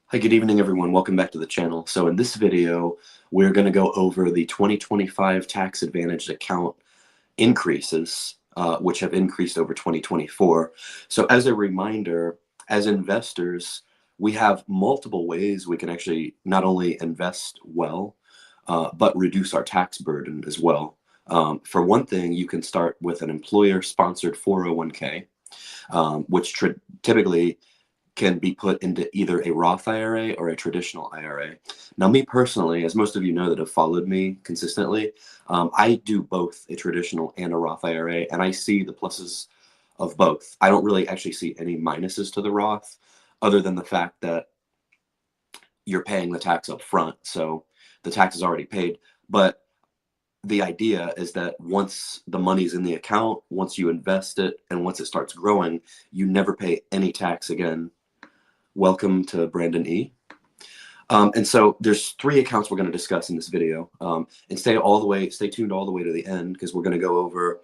Hi, good evening, everyone. Welcome back to the channel. So in this video, we're going to go over the 2025 tax advantage account increases, which have increased over 2024. So as a reminder, as investors, we have multiple ways we can actually not only invest well, but reduce our tax burden as well. For one thing, you can start with an employer-sponsored 401k, which typically can be put into either a Roth IRA or a traditional IRA. Now, me personally, as most of you know that have followed me consistently, I do both a traditional and a Roth IRA, and I see the pluses of both. I don't really actually see any minuses to the Roth, other than the fact that you're paying the tax up front, so the tax is already paid. But the idea is that once the money's in the account, once you invest it, and once it starts growing, you never pay any tax again. Welcome to Brandon E. And so there's three accounts we're going to discuss in this video. And stay tuned all the way to the end, because we're going to go over,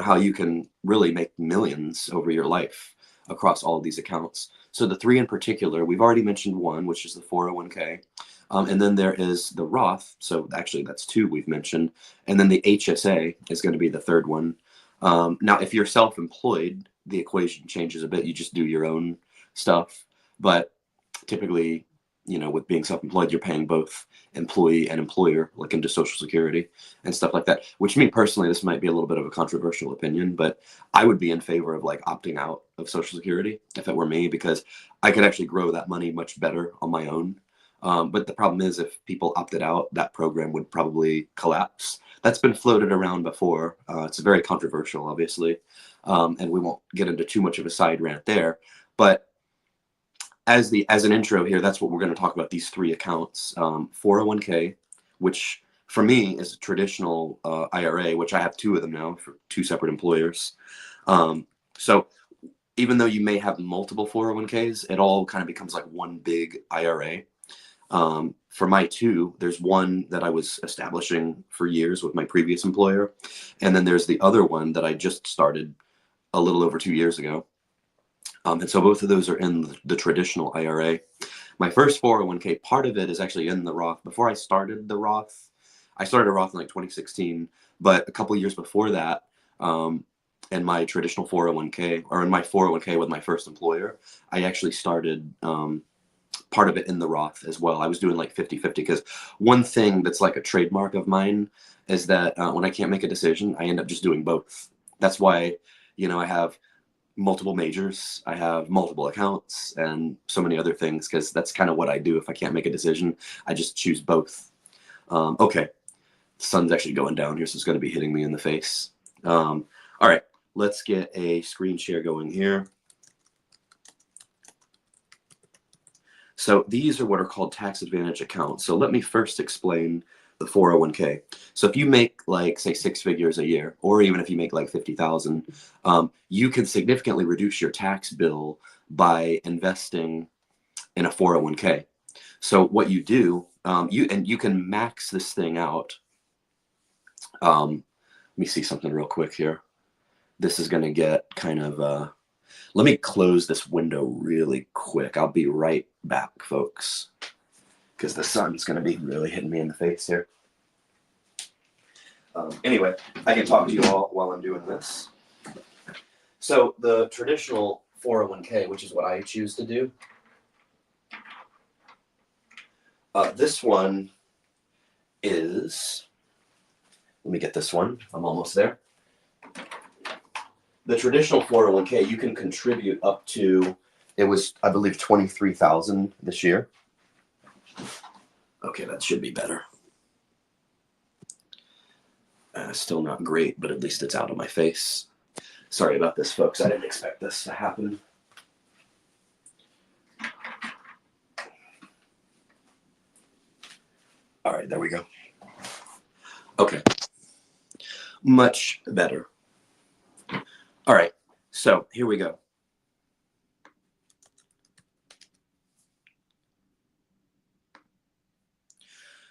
how you can really make millions over your life across all of these accounts. So the three in particular, we've already mentioned one, which is the 401k. And then there is the Roth. So actually that's two we've mentioned. And then the HSA is going to be the third one. Now, if you're self-employed, the equation changes a bit. You just do your own stuff. But typically, with being self-employed, you're paying both employee and employer, like into Social Security and stuff like that, which me personally, this might be a little bit of a controversial opinion, but I would be in favor of like opting out of Social Security if it were me, because I could actually grow that money much better on my own. But the problem is, if people opted out, that program would probably collapse. That's been floated around before. It's very controversial, obviously, and we won't get into too much of a side rant there. But as an intro here, that's what we're going to talk about, these three accounts. 401k, which for me is a traditional IRA, which I have two of them now for two separate employers. So even though you may have multiple 401ks, it all kind of becomes like one big IRA. For my two, there's one that I was establishing for years with my previous employer. And then there's the other one that I just started a little over 2 years ago. And so both of those are in the traditional IRA. My first 401k, part of it is actually in the Roth. Before I started the Roth, I started a Roth in like 2016, but a couple of years before that, in my traditional 401k, or in my 401k with my first employer, I actually started part of it in the Roth as well. I was doing like 50-50, because one thing that's like a trademark of mine is that when I can't make a decision, I end up just doing both. That's why, I have multiple majors, I have multiple accounts, and so many other things, because that's kind of what I do. If I can't make a decision, I just choose both. Okay, the sun's actually going down here, so it's going to be hitting me in the face. All right, let's get a screen share going here. So these are what are called tax advantage accounts. So let me first explain the 401k. So if you make like, say, 6 figures a year, or even if you make like 50,000, you can significantly reduce your tax bill by investing in a 401k. So what you do, you can max this thing out. Let me see something real quick here. This is going to get kind of, let me close this window really quick. I'll be right back, folks, because the sun's going to be really hitting me in the face here. Anyway, I can talk to you all while I'm doing this. So the traditional 401k, which is what I choose to do, this one is, let me get this one. I'm almost there. The traditional 401k, you can contribute up to, it was, I believe, 23,000 this year. Okay, that should be better. Still not great, but at least it's out of my face. Sorry about this, folks. I didn't expect this to happen. All right, there we go. Okay. Much better. All right, so here we go.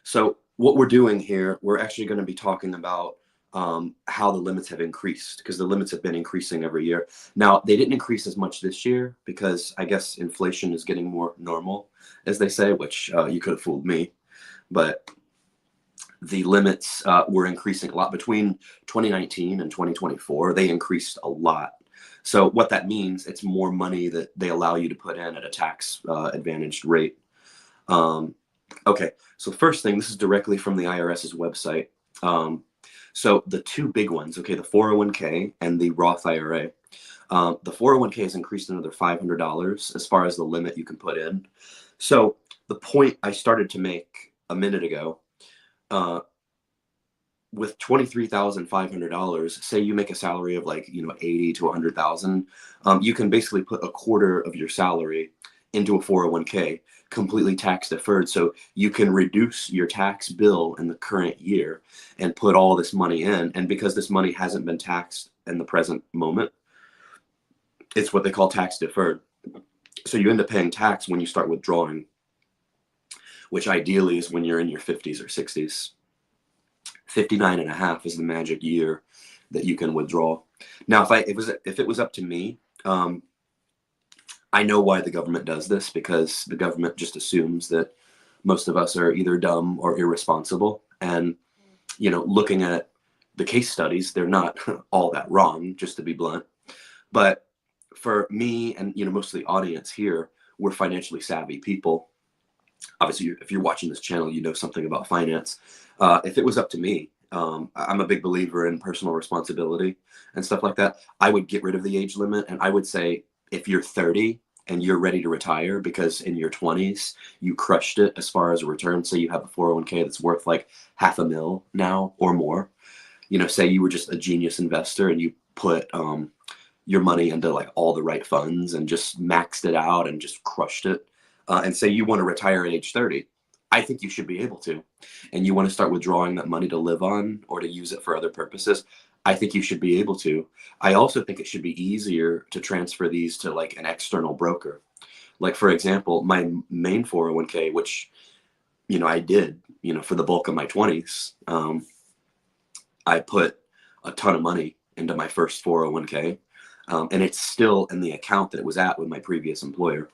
So what we're doing here, we're actually going to be talking about how the limits have increased, because the limits have been increasing every year. Now, they didn't increase as much this year because I guess inflation is getting more normal, as they say, which you could have fooled me. But the limits were increasing a lot between 2019 and 2024. They increased a lot. So what that means, it's more money that they allow you to put in at a tax advantaged rate. Okay, so first thing, this is directly from the IRS's website. So the two big ones, okay, the 401k and the Roth IRA. The 401k has increased another $500 as far as the limit you can put in. So the point I started to make a minute ago, with $23,500, say you make a salary of like, 80 to 100,000, you can basically put a quarter of your salary into a 401k, completely tax deferred. So you can reduce your tax bill in the current year and put all this money in. And because this money hasn't been taxed in the present moment, it's what they call tax deferred. So you end up paying tax when you start withdrawing, which ideally is when you're in your 50s or 60s. 59 and a half is the magic year that you can withdraw. Now, if it was up to me, I know why the government does this, because the government just assumes that most of us are either dumb or irresponsible. And, looking at the case studies, they're not all that wrong, just to be blunt. But for me and, most of the audience here, we're financially savvy people. Obviously, if you're watching this channel, you know something about finance. If it was up to me, I'm a big believer in personal responsibility and stuff like that. I would get rid of the age limit, and I would say if you're 30 and you're ready to retire because in your 20s you crushed it as far as a return, say you have a 401k that's worth like $500,000 now or more, say you were just a genius investor and you put your money into like all the right funds and just maxed it out and just crushed it, and say you want to retire at age 30, I think you should be able to. And you want to start withdrawing that money to live on or to use it for other purposes, I think you should be able to. I also think it should be easier to transfer these to like an external broker. Like, for example, my main 401k, which, I did, for the bulk of my 20s, I put a ton of money into my first 401k, and it's still in the account that it was at with my previous employer.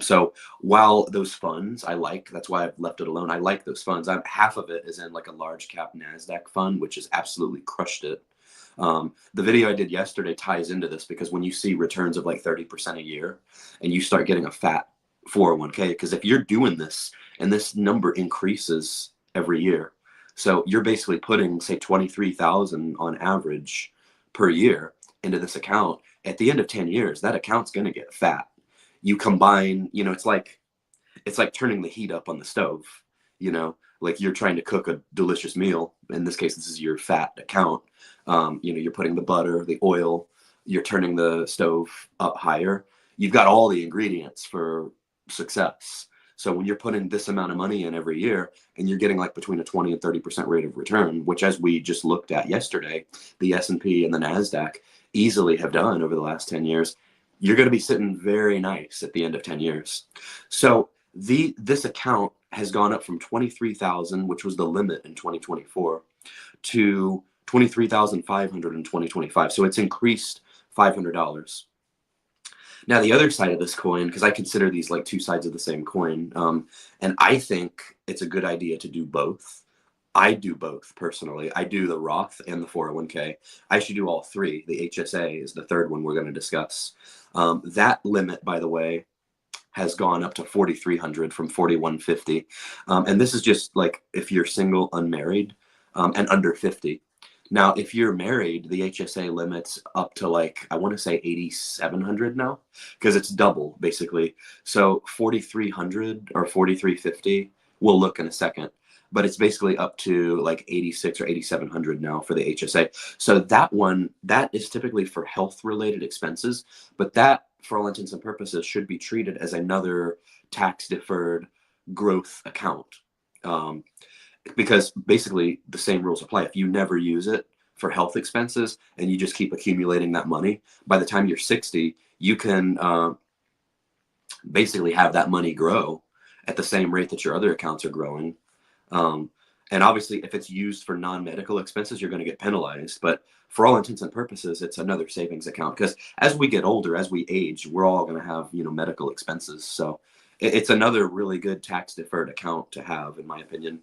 So while those funds that's why I've left it alone. I like those funds. Half of it is in like a large cap NASDAQ fund, which has absolutely crushed it. The video I did yesterday ties into this, because when you see returns of like 30% a year and you start getting a fat 401k, because if you're doing this and this number increases every year, so you're basically putting, say, 23,000 on average per year into this account, at the end of 10 years, that account's going to get fat. You combine, it's like turning the heat up on the stove, like you're trying to cook a delicious meal. In this case, this is your fat account. You're putting the butter, the oil, you're turning the stove up higher. You've got all the ingredients for success. So when you're putting this amount of money in every year and you're getting like between a 20 and 30% rate of return, which, as we just looked at yesterday, the S&P and the NASDAQ easily have done over the last 10 years, you're going to be sitting very nice at the end of 10 years. So this account has gone up from 23,000, which was the limit in 2024, to 23,500 in 2025. So it's increased $500. Now, the other side of this coin, because I consider these like two sides of the same coin, and I think it's a good idea to do both. I do both personally. I do the Roth and the 401k. I should do all three. The HSA is the third one we're going to discuss. That limit, by the way, has gone up to 4,300 from 4,150. And this is just like if you're single, unmarried, and under 50. Now, if you're married, the HSA limit's up to like, I want to say 8,700 now, because it's double basically. So 4,300 or 4,350, we'll look in a second. But it's basically up to like 86 or 8,700 now for the HSA. So that is typically for health related expenses, but that, for all intents and purposes, should be treated as another tax deferred growth account. Because basically the same rules apply. If you never use it for health expenses and you just keep accumulating that money, by the time you're 60, you can basically have that money grow at the same rate that your other accounts are growing. And obviously, if it's used for non-medical expenses, you're going to get penalized. But for all intents and purposes, it's another savings account, because as we get older, as we age, we're all going to have, medical expenses. So it's another really good tax deferred account to have, in my opinion.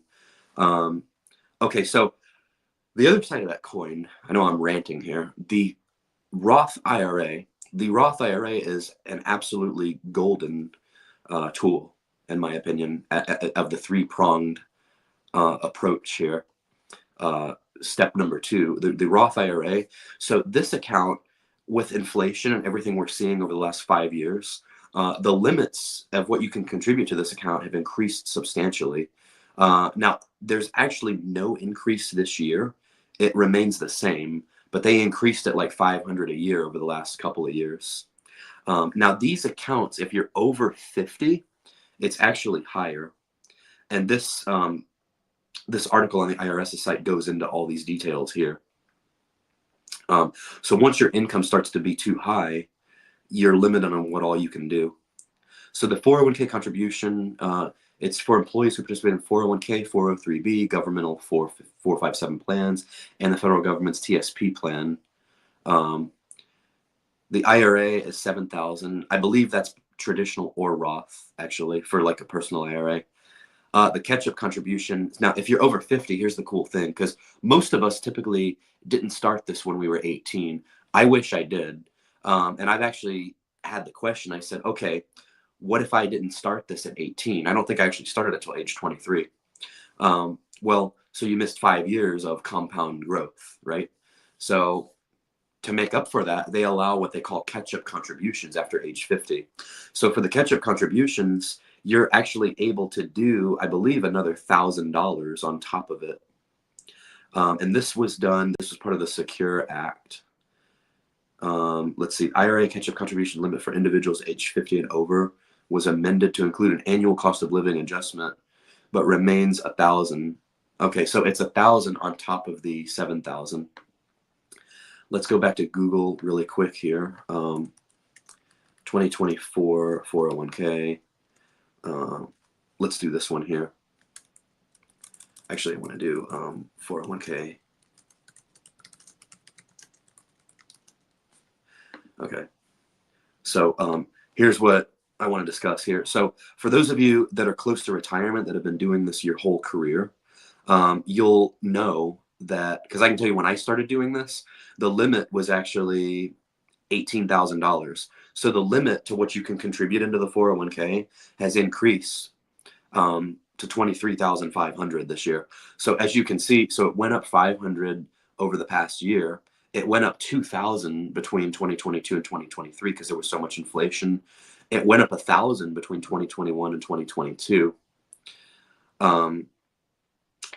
Um, okay, so the other side of that coin, I know I'm ranting here, the Roth IRA. The Roth IRA is an absolutely golden tool, in my opinion, of the three-pronged approach here. Step number two, the Roth IRA. So this account, with inflation and everything we're seeing over the last 5 years, the limits of what you can contribute to this account have increased substantially. Now, there's actually no increase this year. It remains the same, but they increased it like 500 a year over the last couple of years. Now, these accounts, if you're over 50, it's actually higher. And this article on the IRS's site goes into all these details here. So once your income starts to be too high, you're limited on what all you can do. So the 401k contribution, it's for employees who participate in 401k, 403b, governmental 457 plans, and the federal government's TSP plan. The IRA is $7,000. I believe that's traditional or Roth, actually, for like a personal IRA. The catch-up contribution. Now, if you're over 50, here's the cool thing, because most of us typically didn't start this when we were 18. I wish I did. And I've actually had the question. I said, okay, what if I didn't start this at 18? I don't think I actually started until age 23. Well, so you missed 5 years of compound growth, right? So to make up for that, they allow what they call catch-up contributions after age 50. So for the catch-up contributions, you're actually able to do, I believe, another $1,000 on top of it. And this was part of the Secure Act. Let's see, IRA catch-up contribution limit for individuals age 50 and over was amended to include an annual cost of living adjustment, but remains $1,000. Okay, so it's $1,000 on top of the $7,000. Let's go back to Google really quick here. 2024 401k. Let's do this one here. Actually, I want to do 401k. Okay. So here's what I want to discuss here. So for those of you that are close to retirement, that have been doing this your whole career, you'll know that, because I can tell you when I started doing this, the limit was actually $18,000. So the limit to what you can contribute into the 401k has increased to 23,500 this year. So as you can see, so it went up 500 over the past year. It went up 2,000 between 2022 and 2023 because there was so much inflation. It went up 1,000 between 2021 and 2022.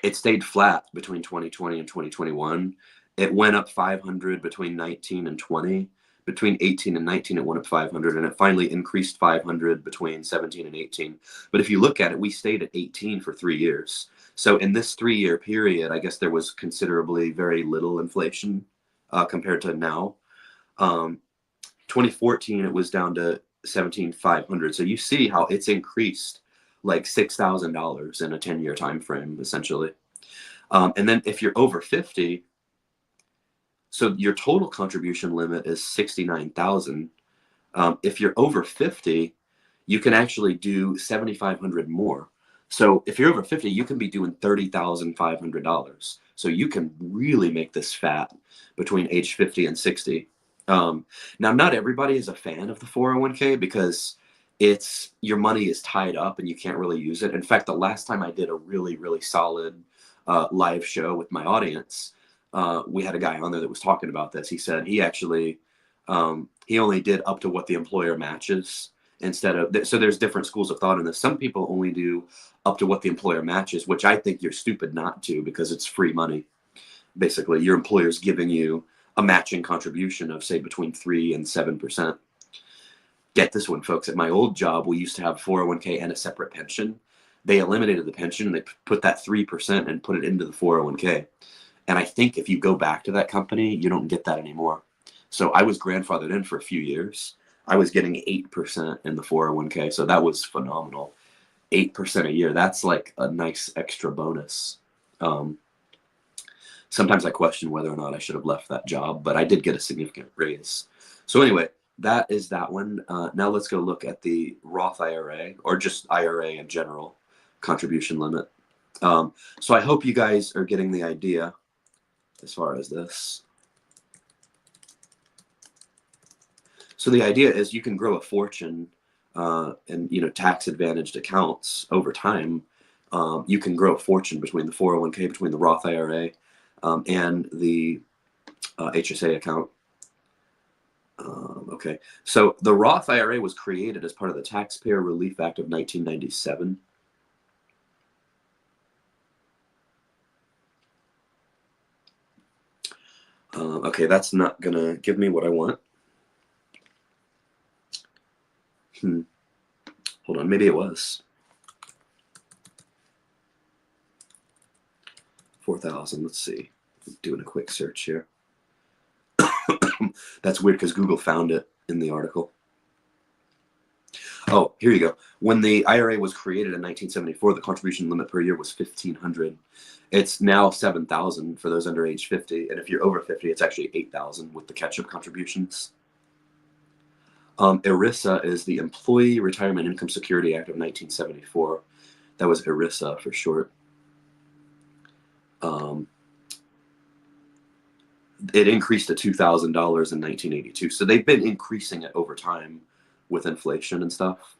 It stayed flat between 2020 and 2021. It went up 500 between 19 and 20. Between 18 and 19, it went up 500, and it finally increased 500 between 17 and 18. But if you look at it, we stayed at 18 for 3 years. So in this 3-year period, I guess there was considerably very little inflation compared to now. 2014, it was down to 17,500. So you see how it's increased like $6,000 in a 10-year time frame, essentially. And then if you're over 50, so your total contribution limit is 69,000. If you're over 50, you can actually do 7,500 more. So if you're over 50, you can be doing $30,500. So you can really make this fat between age 50 and 60. Now, not everybody is a fan of the 401k because your money is tied up and you can't really use it. In fact, the last time I did a really, really solid live show with my audience, we had a guy on there that was talking about this. He said he actually, he only did up to what the employer matches instead of, so there's different schools of thought in this. Some people only do up to what the employer matches, which I think you're stupid not to, because it's free money. Basically, your employer's giving you a matching contribution of say between 3 and 7%. Get this one, folks. At my old job, we used to have 401k and a separate pension. They eliminated the pension and they put that 3% and put it into the 401k. And I think if you go back to that company, you don't get that anymore. So I was grandfathered in for a few years. I was getting 8% in the 401k. So that was phenomenal. 8% a year. That's like a nice extra bonus. Sometimes I question whether or not I should have left that job, but I did get a significant raise. So anyway, that is that one. Now let's go look at the Roth IRA, or just IRA in general, contribution limit. So I hope you guys are getting the idea as far as this. So the idea is you can grow a fortune in tax advantaged accounts over time. You can grow a fortune between the 401k, between the Roth IRA, and the HSA account. Okay, so the Roth IRA was created as part of the Taxpayer Relief Act of 1997. Okay, that's not gonna give me what I want. Hold on, maybe it was 4,000. Let's see. I'm doing a quick search here. That's weird because Google found it in the article. Oh, here you go. When the IRA was created in 1974, the contribution limit per year was $1,500. It's now $7,000 for those under age 50, and if you're over 50, it's actually $8,000 with the catch-up contributions. ERISA is the Employee Retirement Income Security Act of 1974. That was ERISA for short. It increased to $2,000 in 1982. So they've been increasing it over time with inflation and stuff.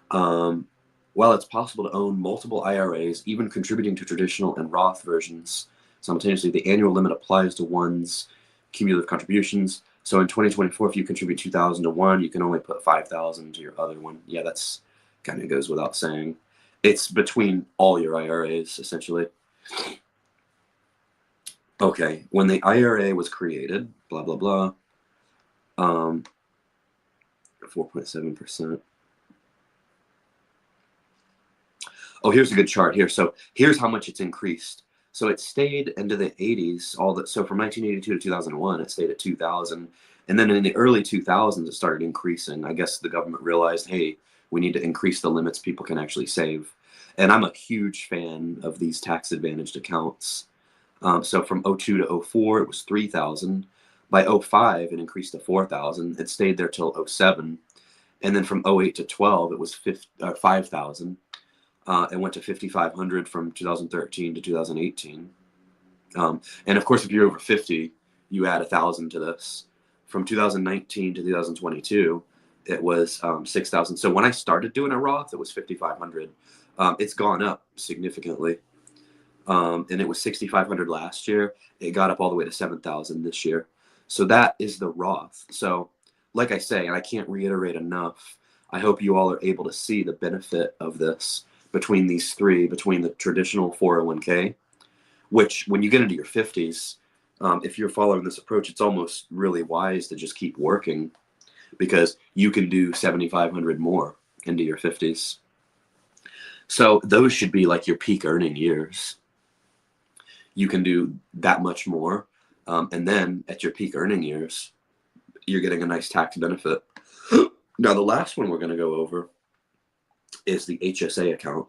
While it's possible to own multiple IRAs, even contributing to traditional and Roth versions simultaneously, the annual limit applies to one's cumulative contributions. So in 2024, if you contribute 2,000 to one, you can only put 5,000 to your other one. Yeah, that's kind of goes without saying. It's between all your IRAs, essentially. Okay, when the IRA was created, blah, blah, blah, 4.7%. Oh, here's a good chart here. So here's how much it's increased. So it stayed into the 80s, so from 1982 to 2001, it stayed at 2,000. And then in the early 2000s, it started increasing. I guess the government realized, hey, we need to increase the limits people can actually save. And I'm a huge fan of these tax advantaged accounts. So from 02 to 04, it was 3,000. By 05, it increased to 4,000. It stayed there till 07. And then from 08 to 12, it was 5,000. It went to 5,500 from 2013 to 2018. And of course, if you're over 50, you add 1,000 to this. From 2019 to 2022, it was 6,000. So when I started doing a Roth, it was 5,500. It's gone up significantly. And it was 6,500 last year. It got up all the way to 7,000 this year. So that is the Roth. So like I say, and I can't reiterate enough, I hope you all are able to see the benefit of this between these three, between the traditional 401k, which when you get into your 50s, if you're following this approach, it's almost really wise to just keep working because you can do 7,500 more into your 50s. So those should be like your peak earning years. You can do that much more. And then at your peak earning years, you're getting a nice tax benefit. Now, the last one we're going to go over is the HSA account.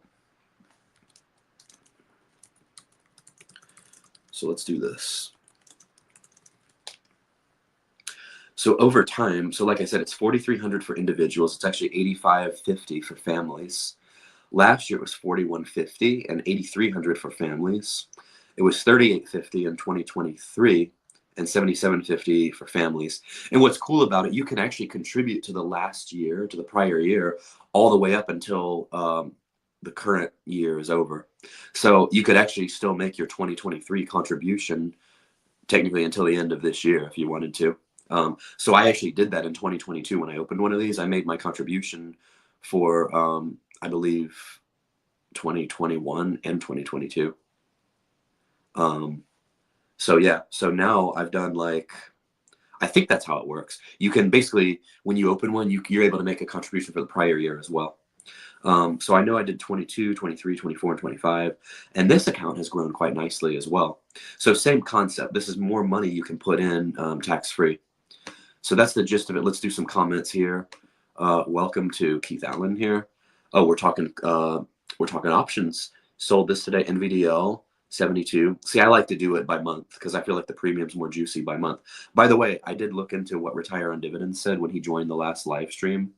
So let's do this. So over time, so like I said, it's $4,300 for individuals. It's actually $8,550 for families. Last year it was $4,150 and $8,300 for families. It was $3,850 in 2023 and $7,750 for families. And what's cool about it, you can actually contribute to the last year, to the prior year, all the way up until the current year is over. So you could actually still make your 2023 contribution technically until the end of this year if you wanted to. So I actually did that in 2022 when I opened one of these. I made my contribution for, I believe, 2021 and 2022. So yeah, so now I've done I think that's how it works. You can basically, when you open one, you're able to make a contribution for the prior year as well. So I know I did 22, 23, 24, and 25, and this account has grown quite nicely as well. So same concept. This is more money you can put in tax-free. So that's the gist of it. Let's do some comments here. Welcome to Keith Allen here. Oh, we're talking options. Sold this today, NVDL 72. See, I like to do it by month because I feel like the premium's more juicy by month. By the way, I did look into what Retire on Dividends said when he joined the last live stream.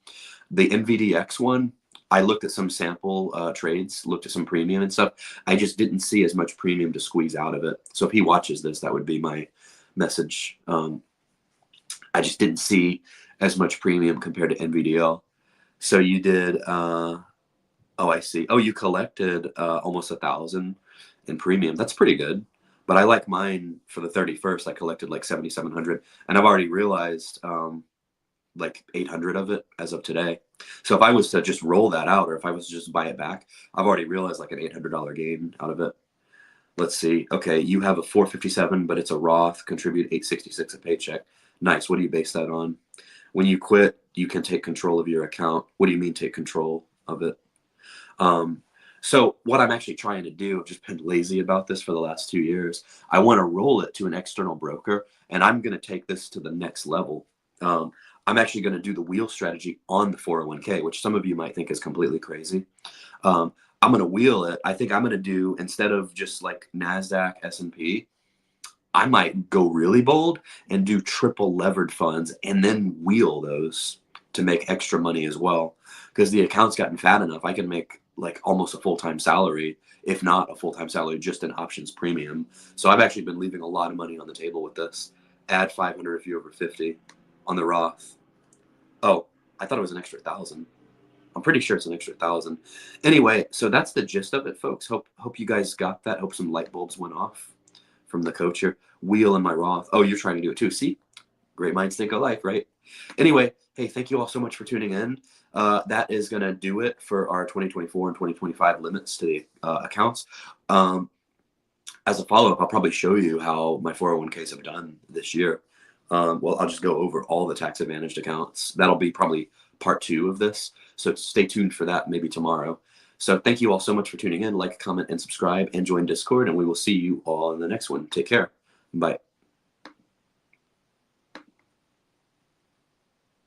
The NVDX one, I looked at some sample trades, looked at some premium and stuff. I just didn't see as much premium to squeeze out of it. So if he watches this, that would be my message. I just didn't see as much premium compared to NVDL. So you did, oh, I see. Oh, you collected almost 1,000 in premium. That's pretty good. But I like mine for the 31st. I collected like 7,700, and I've already realized like 800 of it as of today. So if I was to just roll that out, or if I was to just buy it back, I've already realized like an $800 gain out of it. Let's see. Okay, you have a 457, but it's a Roth. Contribute 866 a paycheck. Nice. What do you base that on? When you quit, you can take control of your account. What do you mean take control of it? So what I'm actually trying to do, I've just been lazy about this for the last 2 years. I want to roll it to an external broker, and I'm going to take this to the next level. I'm actually going to do the wheel strategy on the 401k, which some of you might think is completely crazy. I'm going to wheel it. I think I'm going to do, instead of just like NASDAQ, S&P, I might go really bold and do triple levered funds and then wheel those to make extra money as well. Because the account's gotten fat enough, I can make like almost a full-time salary, if not a full-time salary, just in options premium. So I've actually been leaving a lot of money on the table with this. Add 500 if you're over 50 on the Roth. Oh, I thought it was an extra 1,000. I'm pretty sure it's an extra 1,000. Anyway, so that's the gist of it, folks. Hope you guys got that. Hope some light bulbs went off from the coach here. Wheel in my Roth. Oh, you're trying to do it too. See? Great minds think alike, right? Anyway, hey, thank you all so much for tuning in. That is going to do it for our 2024 and 2025 limits to the accounts. As a follow-up, I'll probably show you how my 401ks have done this year. Well, I'll just go over all the tax-advantaged accounts. That'll be probably part 2 of this. So stay tuned for that maybe tomorrow. So thank you all so much for tuning in. Like, comment, and subscribe, and join Discord. And we will see you all in the next one. Take care. Bye.